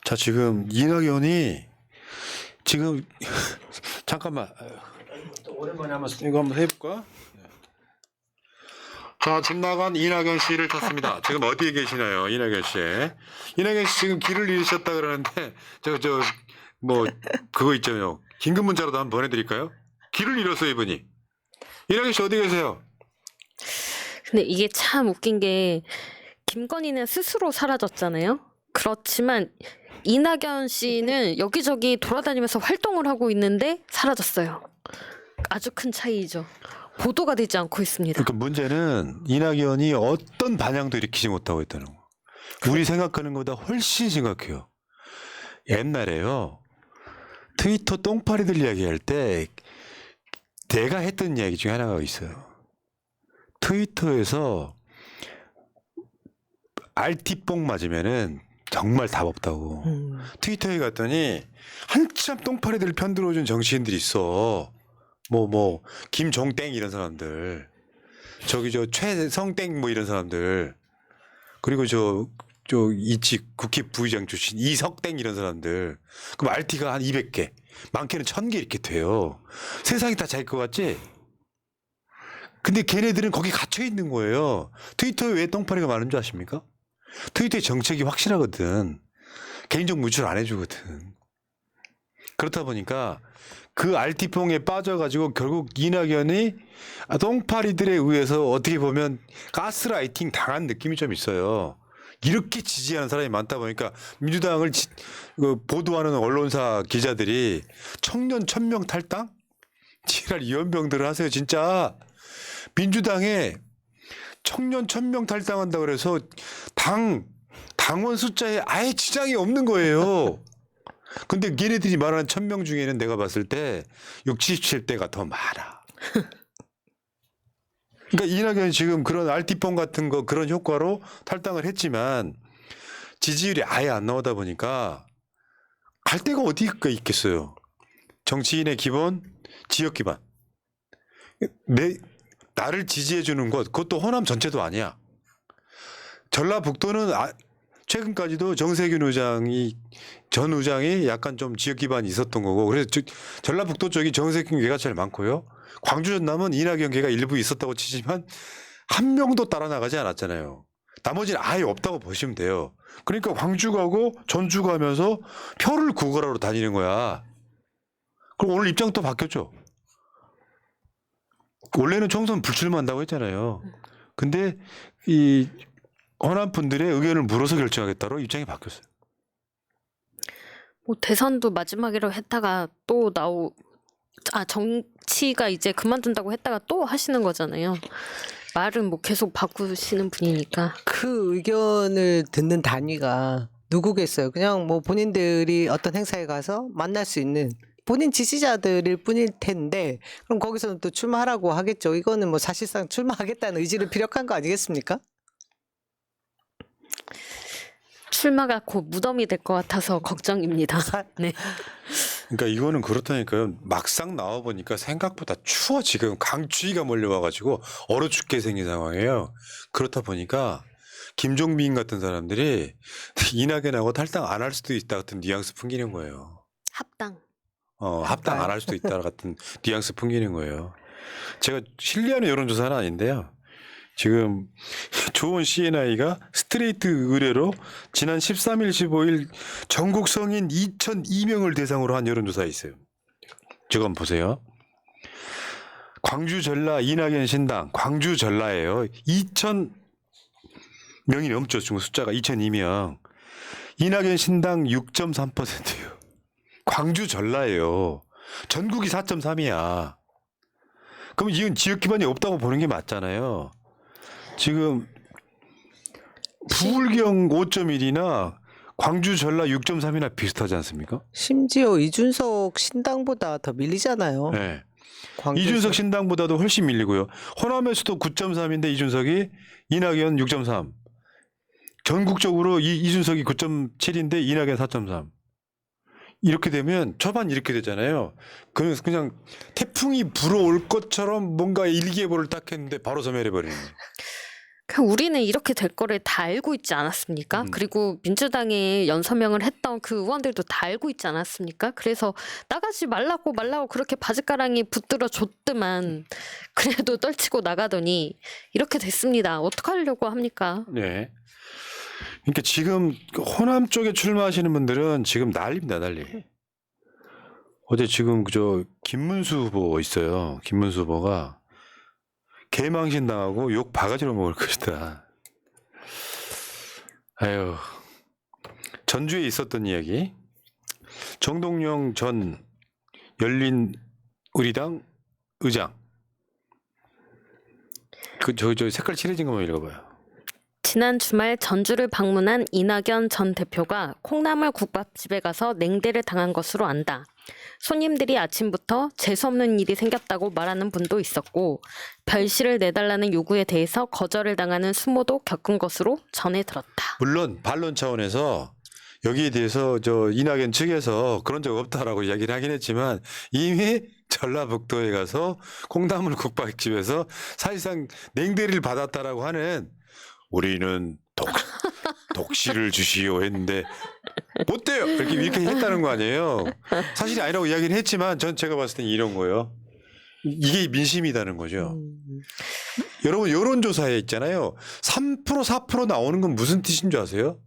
자, 지금 이낙연이 지금 잠깐만 오랜만에 한번 이거 한번 해볼까? 자, 집 나간 이낙연 씨를 찾습니다. 지금 어디에 계시나요, 이낙연 씨? 이낙연 씨 지금 길을 잃으셨다 그러는데 뭐 그거 있잖아요. 긴급 문자라도 한번 보내드릴까요? 길을 잃었어요, 이분이. 이낙연 씨 어디 계세요? 근데 이게 참 웃긴 게 김건희는 스스로 사라졌잖아요. 그렇지만 이낙연 씨는 여기저기 돌아다니면서 활동을 하고 있는데 사라졌어요. 아주 큰 차이죠. 보도가 되지 않고 있습니다. 그러니까 문제는 이낙연이 어떤 반향도 일으키지 못하고 있다는 거. 우리 생각하는 것보다 훨씬 심각해요. 옛날에요. 트위터 똥파리들 이야기할 때 내가 했던 이야기 중에 하나가 있어요. 트위터에서 RT뽕 맞으면은 정말 답 없다고. 트위터에 갔더니 한참 똥파리들 편들어준 정치인들이 있어. 김종땡 이런 사람들. 최성땡 뭐 이런 사람들. 그리고 이치 국회 부의장 출신 이석땡 이런 사람들. 그럼 RT가 한 200개. 많게는 1000개 이렇게 돼요. 세상이 다 자기 것 같지? 근데 걔네들은 거기 갇혀 있는 거예요. 트위터에 왜 똥파리가 많은 줄 아십니까? 트위터의 정책이 확실하거든. 개인정보 유출 안 해주거든. 그렇다 보니까 그 RT뽕에 빠져가지고 결국 이낙연이 똥파리들에 의해서 어떻게 보면 가스라이팅 당한 느낌이 좀 있어요. 이렇게 지지하는 사람이 많다 보니까 민주당을 보도하는 언론사 기자들이 청년 1000명 탈당? 지랄 이연병들을 하세요 진짜. 민주당에 청년 1000명 탈당한다 그래서 당원 숫자에 아예 지장이 없는 거예요. 근데 얘네들이 말하는 1000명 중에는 내가 봤을 때 60, 70대가 더 많아. 그러니까 이낙연이 지금 그런 RT뽕 같은 거 그런 효과로 탈당을 했지만 지지율이 아예 안 나오다 보니까 갈 데가 어디가 있겠어요. 정치인의 기본 지역 기반. 나를 지지해 주는 곳 그것도 호남 전체도 아니야. 전라북도는 최근까지도 정세균 전 의장이 약간 좀 지역 기반이 있었던 거고 그래서 전라북도 쪽이 정세균 계가 제일 많고요. 광주 전남은 이낙연 계가 일부 있었다고 치지만 한 명도 따라 나가지 않았잖아요. 나머지는 아예 없다고 보시면 돼요. 그러니까 광주 가고 전주 가면서 표를 구걸하러 다니는 거야. 그럼 오늘 입장 또 바뀌었죠. 원래는 총선 불출마한다고 했잖아요. 근데 이 호남 분들의 의견을 물어서 결정하겠다로 입장이 바뀌었어요. 뭐 대선도 마지막이라고 했다가 또 정치가 이제 그만둔다고 했다가 또 하시는 거잖아요. 말은 뭐 계속 바꾸시는 분이니까. 그 의견을 듣는 단위가 누구겠어요? 그냥 뭐 본인들이 어떤 행사에 가서 만날 수 있는 본인 지지자들일 뿐일 텐데 그럼 거기서는 또 출마하라고 하겠죠. 이거는 뭐 사실상 출마하겠다는 의지를 피력한 거 아니겠습니까? 출마가 곧 무덤이 될 것 같아서 걱정입니다. 네. 그러니까 이거는 그렇다니까요. 막상 나와 보니까 생각보다 추워. 지금 강추위가 몰려와가지고 얼어 죽게 생긴 상황이에요. 그렇다 보니까 김종민 같은 사람들이 이낙연하고 탈당 안 할 수도 있다 같은 뉘앙스 풍기는 거예요. 합당. 합당 안 할 수도 있다 같은 뉘앙스 풍기는 거예요. 제가 신뢰하는 여론조사는 아닌데요. 지금 좋은 CNI가 스트레이트 의뢰로 지난 13일, 15일 전국 성인 2002명을 대상으로 한 여론조사가 있어요. 저거 한번 보세요. 광주 전라 이낙연 신당, 광주 전라예요. 2000명이 넘죠. 지금 숫자가 2002명. 이낙연 신당 6.3%예요. 광주 전라예요. 전국이 4.3이야. 그럼 이건 지역 기반이 없다고 보는 게 맞잖아요. 지금 부울경 5.1이나 광주 전라 6.3이나 비슷하지 않습니까? 심지어 이준석 신당보다 더 밀리잖아요. 네. 광주에서. 이준석 신당보다도 훨씬 밀리고요. 호남에서도 9.3인데 이준석이 이낙연 6.3. 전국적으로 이준석이 9.7인데 이낙연 4.3. 이렇게 되면 초반 이렇게 되잖아요. 그냥 태풍이 불어올 것처럼 뭔가 일기예보를 딱 했는데 바로 소멸해버리는 거예요. 그냥 우리는 이렇게 될 거를 다 알고 있지 않았습니까? 그리고 민주당에 연서명을 했던 그 의원들도 다 알고 있지 않았습니까? 그래서 나가지 말라고 그렇게 바짓가랑이 붙들어 줬더만 그래도 떨치고 나가더니 이렇게 됐습니다. 어떡하려고 합니까? 네. 그러니까 지금 호남 쪽에 출마하시는 분들은 지금 난리입니다, 난리. 어제 지금 저 김문수 후보 있어요. 김문수 후보가 개망신 당하고 욕 바가지로 먹을 것이다. 아유, 전주에 있었던 이야기. 정동영 전 열린우리당 의장. 저 색깔 칠해진 것만 읽어봐요. 지난 주말 전주를 방문한 이낙연 전 대표가 콩나물 국밥집에 가서 냉대를 당한 것으로 안다. 손님들이 아침부터 재수없는 일이 생겼다고 말하는 분도 있었고 별실을 내달라는 요구에 대해서 거절을 당하는 수모도 겪은 것으로 전해 들었다. 물론 반론 차원에서 여기에 대해서 저 이낙연 측에서 그런 적 없다라고 이야기를 하긴 했지만 이미 전라북도에 가서 콩나물 국밥집에서 사실상 냉대를 받았다라고 하는 우리는 독시를 주시오 했는데 못 돼요 이렇게 했다는 거 아니에요. 사실이 아니라고 이야기는 했지만 제가 봤을 땐 이런 거예요. 이게 민심이라는 거죠. 여러분 여론조사에 있잖아요. 3% 4% 나오는 건 무슨 뜻인 줄 아세요?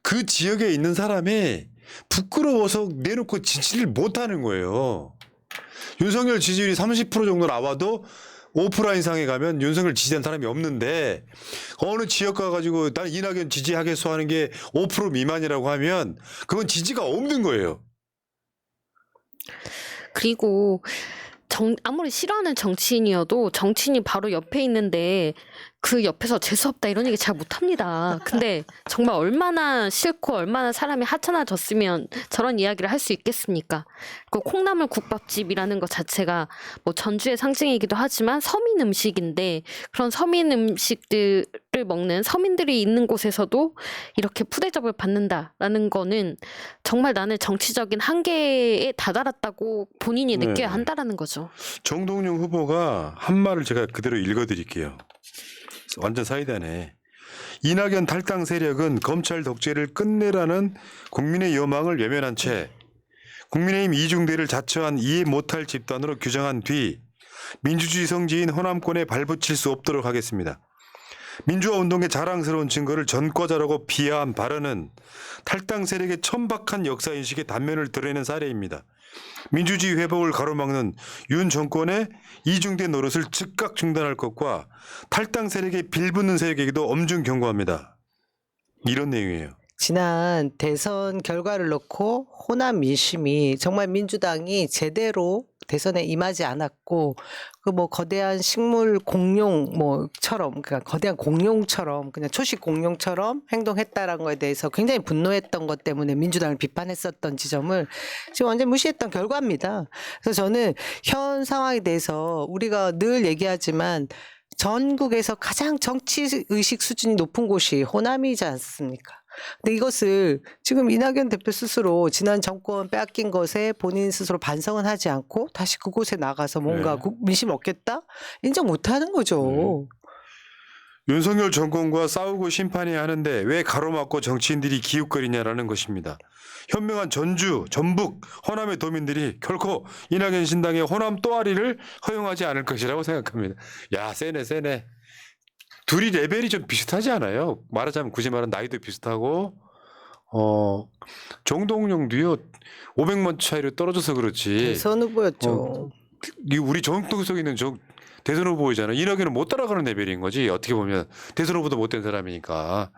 그 지역에 있는 사람이 부끄러워서 내놓고 지지를 못하는 거예요. 윤석열 지지율이 30% 정도 나와도 5% 이상에 가면 윤석열 지지한 사람이 없는데 어느 지역 가가지고 난 이낙연 지지하겠소 하는 게 5% 미만이라고 하면 그건 지지가 없는 거예요. 그리고 아무리 싫어하는 정치인이어도 정치인이 바로 옆에 있는데 그 옆에서 재수없다 이런 얘기 잘 못합니다. 근데 정말 얼마나 싫고 얼마나 사람이 하찮아졌으면 저런 이야기를 할 수 있겠습니까? 그 콩나물 국밥집이라는 것 자체가 뭐 전주의 상징이기도 하지만 서민 음식인데 그런 서민 음식들을 먹는 서민들이 있는 곳에서도 이렇게 푸대접을 받는다라는 거는 정말 나는 정치적인 한계에 다다랐다고 본인이 느껴야 한다라는 거죠. 정동영 후보가 한 말을 제가 그대로 읽어드릴게요. 완전 사이다네. 이낙연 탈당 세력은 검찰 독재를 끝내라는 국민의 요망을 외면한 채 국민의힘 이중대를 자처한 이해 못할 집단으로 규정한 뒤 민주주의 성지인 호남권에 발붙일 수 없도록 하겠습니다. 민주화 운동의 자랑스러운 증거를 전과자라고 비하한 발언은 탈당 세력의 천박한 역사인식의 단면을 드러내는 사례입니다. 민주주의 회복을 가로막는 윤 정권의 이중대 노릇을 즉각 중단할 것과 탈당 세력에 빌붙는 세력에게도 엄중 경고합니다. 이런 내용이에요. 지난 대선 결과를 놓고 호남 민심이 정말 민주당이 제대로 대선에 임하지 않았고 그 뭐 거대한 식물 공룡 뭐처럼 그러니까 거대한 공룡처럼 그냥 초식 공룡처럼 행동했다라는 거에 대해서 굉장히 분노했던 것 때문에 민주당을 비판했었던 지점을 지금 완전 무시했던 결과입니다. 그래서 저는 현 상황에 대해서 우리가 늘 얘기하지만 전국에서 가장 정치 의식 수준이 높은 곳이 호남이지 않습니까? 근데 이것을 지금 이낙연 대표 스스로 지난 정권 빼앗긴 것에 본인 스스로 반성은 하지 않고 다시 그곳에 나가서 뭔가 민심 얻겠다? 인정 못하는 거죠. 윤석열 정권과 싸우고 심판해야 하는데 왜 가로막고 정치인들이 기웃거리냐라는 것입니다. 현명한 전주, 전북, 호남의 도민들이 결코 이낙연 신당의 호남 또아리를 허용하지 않을 것이라고 생각합니다. 야, 세네. 둘이 레벨이 좀 비슷하지 않아요? 말하자면 굳이 말하면 나이도 비슷하고 정동영도요 500만 차이로 떨어져서 그렇지. 대선 후보였죠. 우리 정동석에 있는 대선 후보이잖아요. 이낙연은 못 따라가는 레벨인 거지. 어떻게 보면 대선 후보도 못된 사람이니까.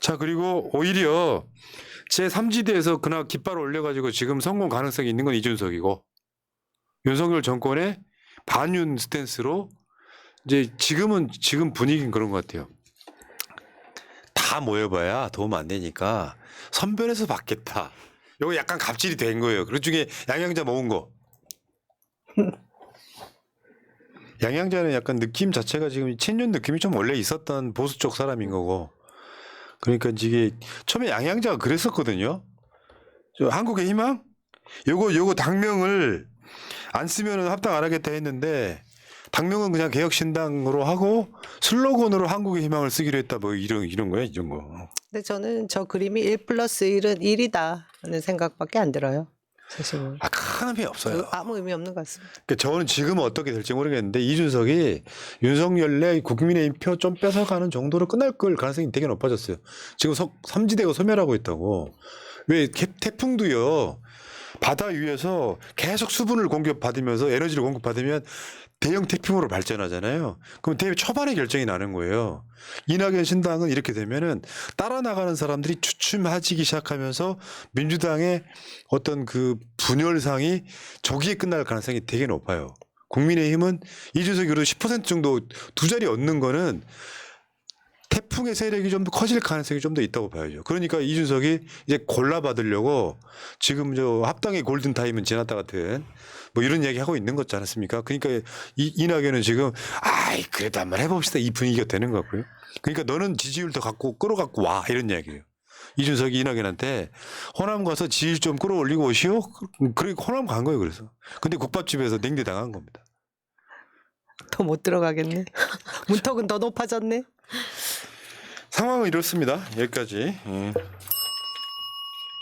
자, 그리고 오히려 제3지대에서 그날 깃발을 올려가지고 지금 성공 가능성이 있는 건 이준석이고 윤석열 정권의 반윤 스탠스로 이제 지금 분위기는 그런 것 같아요. 다 모여봐야 도움 안 되니까 선별해서 받겠다. 요거 약간 갑질이 된 거예요. 그 중에 양양자 모은 거. 양양자는 약간 느낌 자체가 지금 친윤 느낌이 좀 원래 있었던 보수 쪽 사람인 거고. 그러니까 이게 처음에 양양자가 그랬었거든요. 저 한국의 희망? 요거 당명을 안 쓰면은 합당 안 하겠다 했는데 당명은 그냥 개혁신당으로 하고 슬로건으로 한국의 희망을 쓰기로 했다. 뭐 이런 거야, 이런 거. 근데 저는 저 그림이 1+1은 1이다 하는 생각밖에 안 들어요. 사실은. 큰 의미 없어요. 아무 의미 없는 것 같습니다. 그러니까 저는 지금은 어떻게 될지 모르겠는데 이준석이 윤석열의 국민의힘 표 좀 뺏어가는 정도로 끝날 걸 가능성이 되게 높아졌어요. 지금 삼지대가 소멸하고 있다고. 왜 태풍도요. 바다 위에서 계속 수분을 공급받으면서 에너지를 공급받으면 대형 태풍으로 발전하잖아요. 그럼 대회 초반에 결정이 나는 거예요. 이낙연 신당은 이렇게 되면은 따라 나가는 사람들이 주춤해지기 시작하면서 민주당의 어떤 그 분열상이 조기에 끝날 가능성이 되게 높아요. 국민의힘은 이준석이 그래도 10% 정도 두 자리 얻는 거는 태풍의 세력이 좀 더 커질 가능성이 좀 더 있다고 봐야죠. 그러니까 이준석이 이제 골라받으려고 지금 저 합당의 골든타임은 지났다 같은 뭐 이런 얘기 하고 있는 거지 않습니까? 그러니까 이낙연은 지금 아이 그래도 한번 해봅시다 이 분위기가 되는 것 같고요. 그러니까 너는 지지율 더 갖고 끌어갖고 와 이런 얘기예요. 이준석이 이낙연한테 호남 가서 지지율 좀 끌어올리고 오시오. 그러니까 호남 간 거예요. 그래서 근데 국밥집에서 냉대 당한 겁니다. 더 못 들어가겠네. 문턱은 더 높아졌네. 상황은 이렇습니다. 여기까지.